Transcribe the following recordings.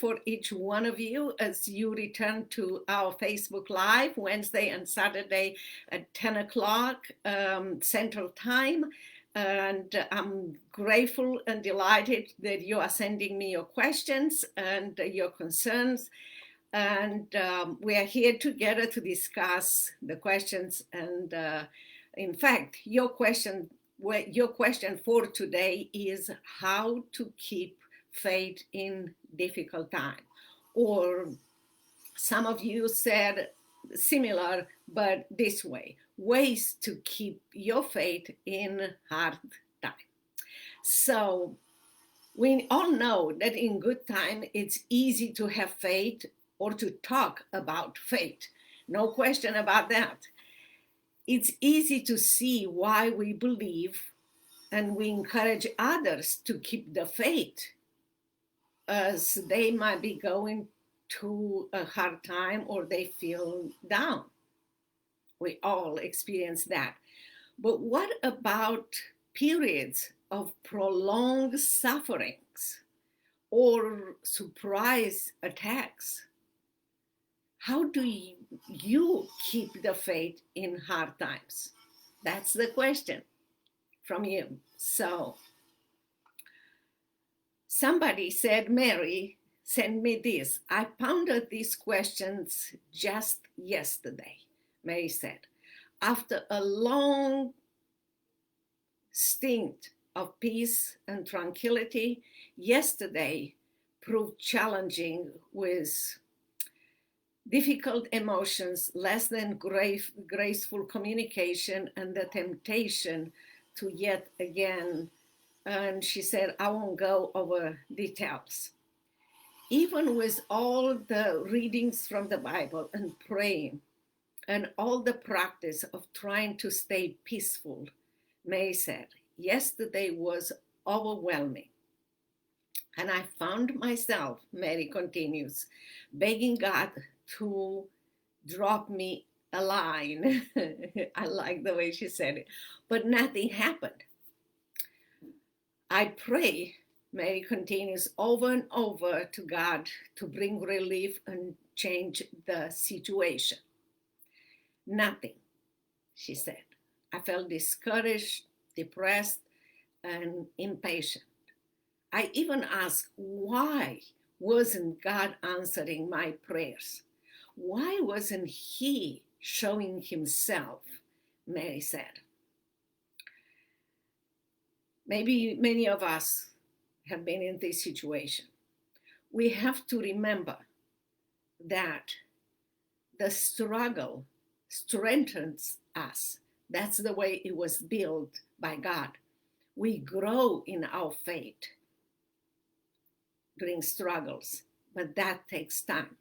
for each one of you as you return to our Facebook Live Wednesday and Saturday at 10 o'clock Central Time. And I'm grateful and delighted that you are sending me your questions and your concerns. And we are here together to discuss the questions. And in fact, your question for today is how to keep faith in difficult time. Or some of you said similar, but this way, ways to keep your faith in hard time. So we all know that in good time, it's easy to have faith or to talk about faith. No question about that. It's easy to see why we believe, and we encourage others to keep the faith as they might be going through a hard time or they feel down. We all experience that. But what about periods of prolonged sufferings or surprise attacks? How do you keep the faith in hard times? That's the question from you. So somebody said, Mary, send me this. I pondered these questions just yesterday, Mary said. After a long stint of peace and tranquility, yesterday proved challenging with difficult emotions, less than graceful communication, and the temptation to yet again. And she said, I won't go over details. Even with all the readings from the Bible and praying and all the practice of trying to stay peaceful, May said, yesterday was overwhelming. And I found myself, Mary continues, begging God to drop me a line. I like the way she said it, but nothing happened. I pray, Mary continues, over and over to God to bring relief and change the situation. Nothing, she said. I felt discouraged, depressed, and impatient. I even asked, why wasn't God answering my prayers? Why wasn't he showing himself? Mary said. Maybe many of us have been in this situation. We have to remember that the struggle strengthens us. That's the way it was built by God. We grow in our faith during struggles, but that takes time.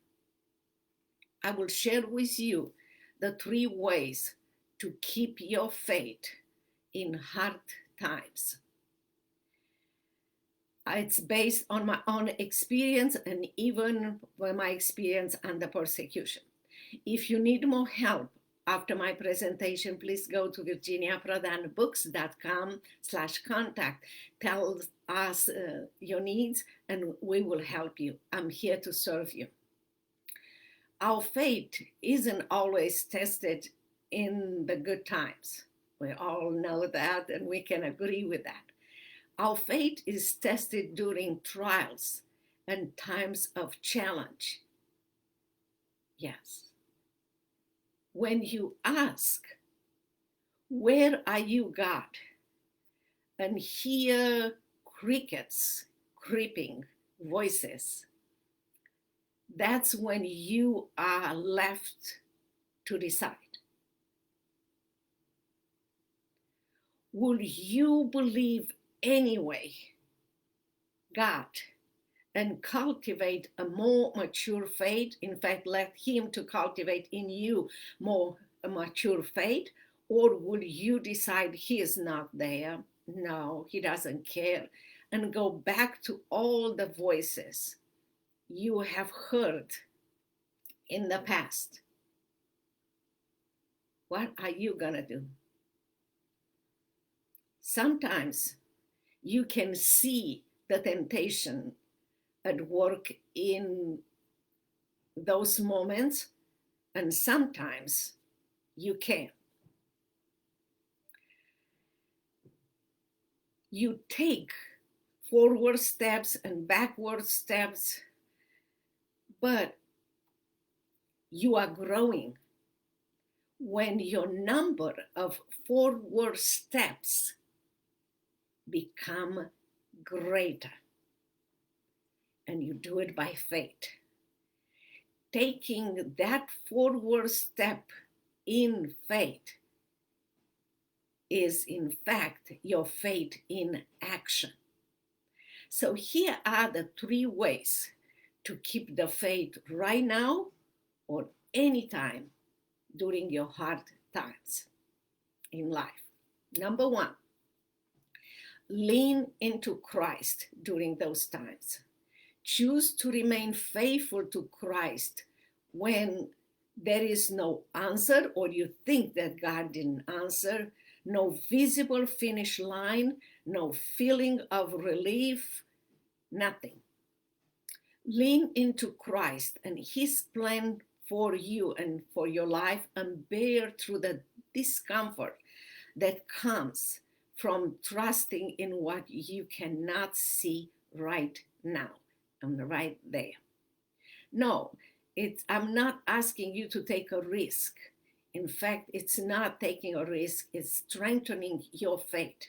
I will share with you the 3 ways to keep your faith in hard times. It's based on my own experience and even my experience under persecution. If you need more help after my presentation, please go to virginiaprodanbooks.com/contact. Tell us your needs and we will help you. I'm here to serve you. Our faith isn't always tested in the good times. We all know that and we can agree with that. Our faith is tested during trials and times of challenge. Yes. When you ask, where are you, God? And hear crickets creeping voices, that's when you are left to decide. Will you believe anyway, God, and cultivate a more mature faith? In fact, let him to cultivate in you more a mature faith, or will you decide he is not there? No, he doesn't care, and go back to all the voices you have heard in the past? What are you gonna do? Sometimes you can see the temptation at work in those moments, and sometimes you can. You take forward steps and backward steps, but you are growing when your number of forward steps become greater, and you do it by faith. Taking that forward step in faith is in fact your faith in action. So here are the 3 ways to keep the faith right now or anytime during your hard times in life. Number 1, lean into Christ during those times. Choose to remain faithful to Christ when there is no answer, or you think that God didn't answer, no visible finish line, no feeling of relief, nothing. Lean into Christ and his plan for you and for your life, and bear through the discomfort that comes from trusting in what you cannot see right now. I'm right there. No, I'm not asking you to take a risk. In fact, it's not taking a risk, it's strengthening your faith.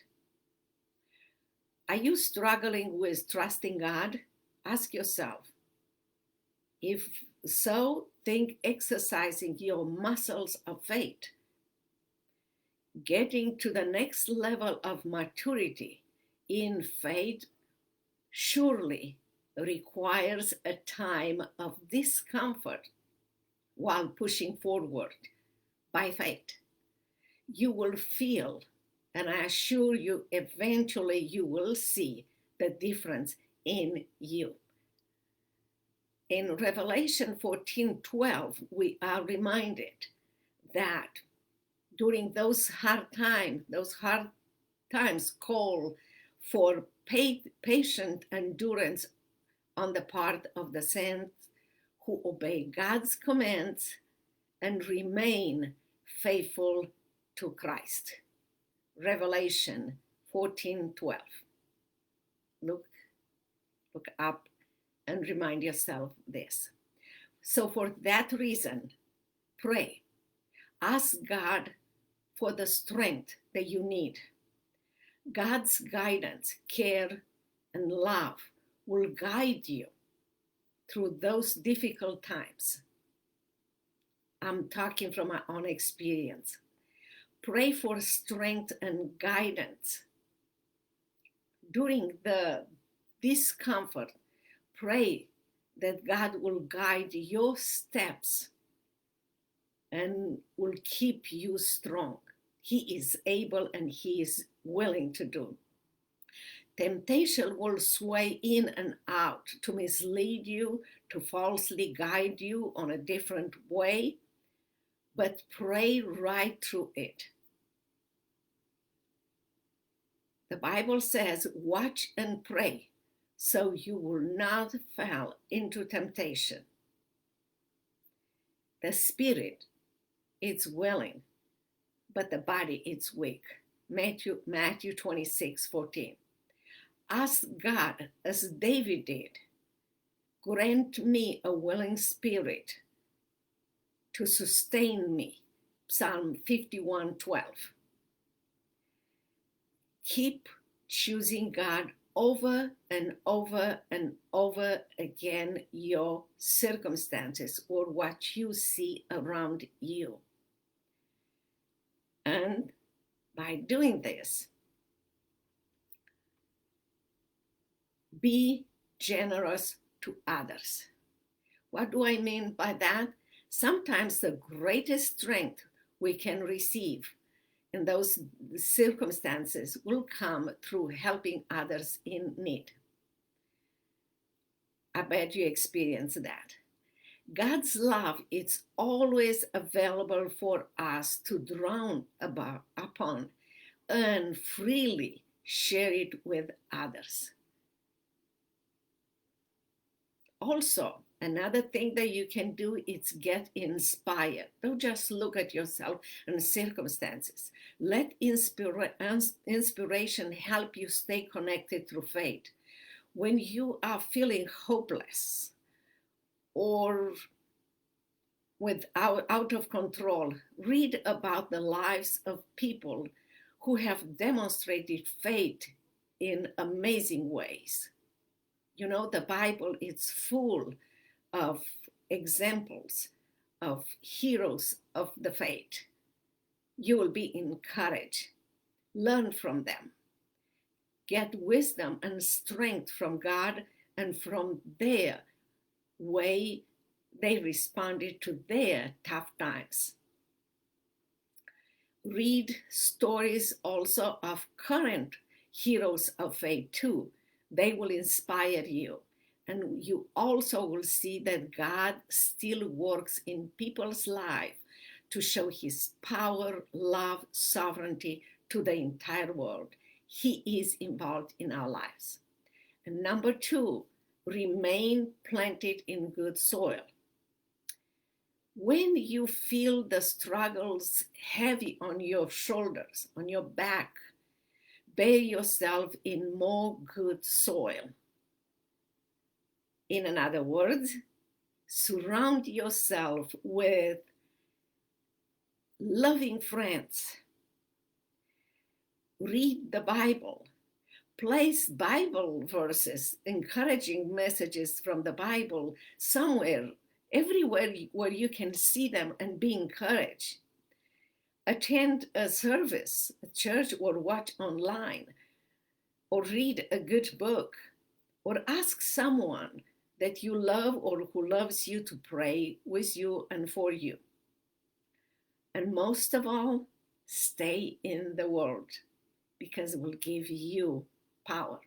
Are you struggling with trusting God? Ask yourself. If so, think exercising your muscles of faith. Getting to the next level of maturity in faith surely requires a time of discomfort while pushing forward by faith. You will feel, and I assure you, eventually you will see the difference in you. In Revelation 14:12, we are reminded that during those hard times call for patient endurance on the part of the saints who obey God's commands and remain faithful to Christ. Revelation 14:12. Look up and remind yourself this. So for that reason, pray. Ask God for the strength that you need. God's guidance, care, and love will guide you through those difficult times. I'm talking from my own experience. Pray for strength and guidance. During the discomfort, pray that God will guide your steps and will keep you strong. He is able and he is willing to do. Temptation will sway in and out to mislead you, to falsely guide you on a different way, but pray right through it. The Bible says, watch and pray so you will not fall into temptation. The spirit is willing, but the body is weak. Matthew 26:14. Ask God as David did, grant me a willing spirit to sustain me. Psalm 51:12. Keep choosing God over and over and over again your circumstances or what you see around you. And by doing this, be generous to others. What do I mean by that? Sometimes the greatest strength we can receive in those circumstances will come through helping others in need. I bet you experience that. God's love is always available for us to draw upon and freely share it with others. Also, another thing that you can do is get inspired. Don't just look at yourself and circumstances. Let inspiration help you stay connected through faith. When you are feeling hopeless or out of control, read about the lives of people who have demonstrated faith in amazing ways. You know, the Bible is full of examples of heroes of the faith. You will be encouraged. Learn from them. Get wisdom and strength from God and from their way they responded to their tough times. Read stories also of current heroes of faith too. They will inspire you. And you also will see that God still works in people's life to show his power, love, sovereignty to the entire world. He is involved in our lives. And number 2, remain planted in good soil. When you feel the struggles heavy on your shoulders, on your back, bury yourself in more good soil. In other words, surround yourself with loving friends. Read the Bible. Place Bible verses, encouraging messages from the Bible somewhere, everywhere where you can see them and be encouraged. Attend a service, a church, or watch online, or read a good book, or ask someone that you love or who loves you to pray with you and for you. And most of all, stay in the Word, because it will give you power.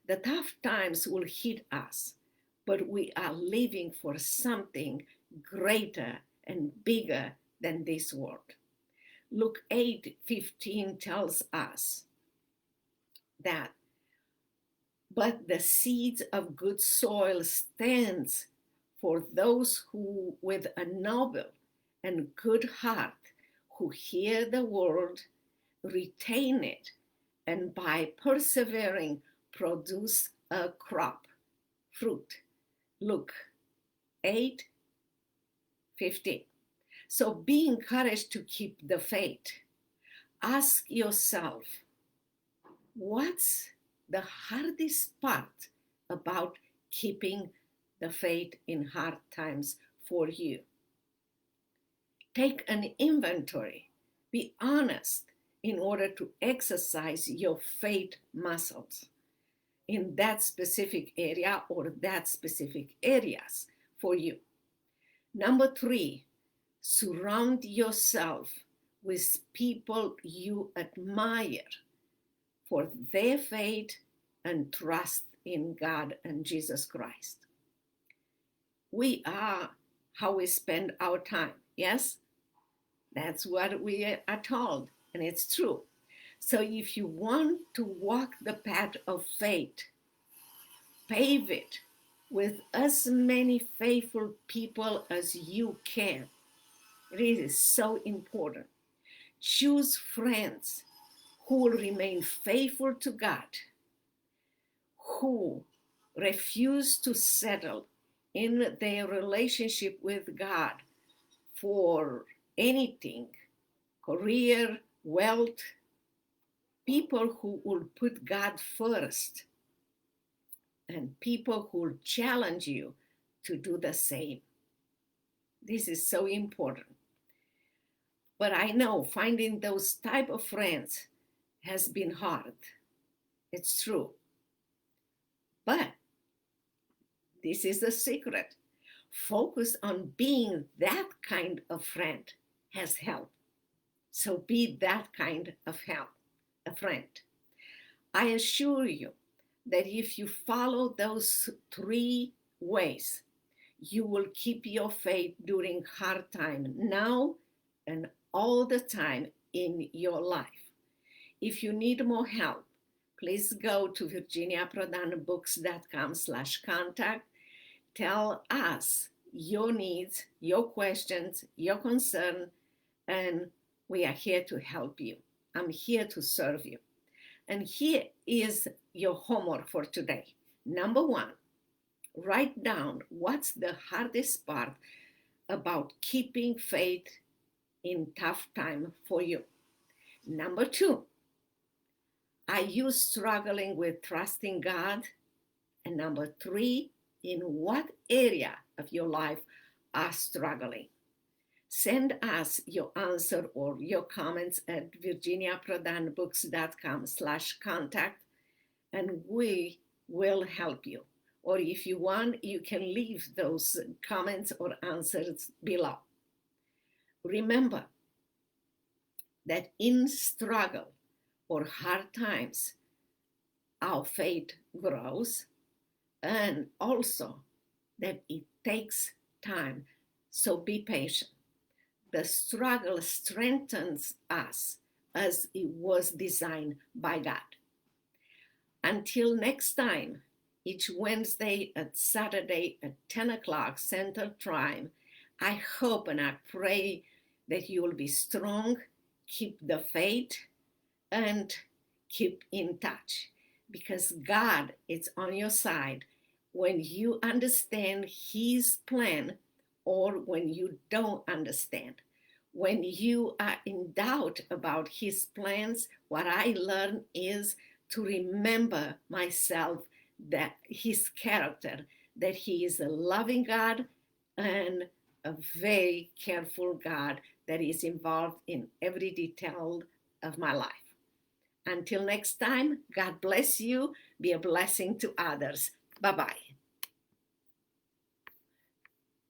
The tough times will hit us, but we are living for something greater and bigger than this world. Luke 8:15 tells us that, but the seeds of good soil stands for those who, with a noble and good heart, who hear the word, retain it, and by persevering produce a crop, fruit. Luke 8:15. So be encouraged to keep the faith. Ask yourself, what's the hardest part about keeping the faith in hard times for you? Take an inventory. Be honest in order to exercise your faith muscles in that specific area or that specific areas for you. Number 3, surround yourself with people you admire for their faith and trust in God and Jesus Christ. We are how we spend our time, yes? That's what we are told, and it's true. So if you want to walk the path of faith, pave it with as many faithful people as you can. It is so important. Choose friends who will remain faithful to God, who refuse to settle in their relationship with God for anything, career, wealth, people who will put God first, and people who will challenge you to do the same. This is so important. But I know finding those type of friends has been hard. It's true. But this is the secret. Focus on being that kind of friend has helped. So be that kind of help, a friend. I assure you that if you follow those 3 ways, you will keep your faith during hard time now and all the time in your life. If you need more help, please go to virginiaprodanbooks.com/contact. tell us your needs, your questions, your concern, and we are here to help you. I'm here to serve you. And here is your homework for today. Number one, write down what's the hardest part about keeping faith in tough time for you. Number two, are you struggling with trusting God? And number three, in what area of your life are struggling? Send us your answer or your comments at virginiaprodanbooks.com/contact, and we will help you. Or if you want, you can leave those comments or answers below. Remember that in struggle or hard times, our faith grows, and also that it takes time. So be patient. The struggle strengthens us as it was designed by God. Until next time, each Wednesday and Saturday at 10 o'clock Central Time, I hope and I pray that you will be strong, keep the faith, and keep in touch, because God is on your side when you understand His plan or when you don't understand. When you are in doubt about His plans, what I learned is to remember myself, that His character, that He is a loving God and a very careful God that is involved in every detail of my life. Until next time, God bless you. Be a blessing to others. Bye-bye.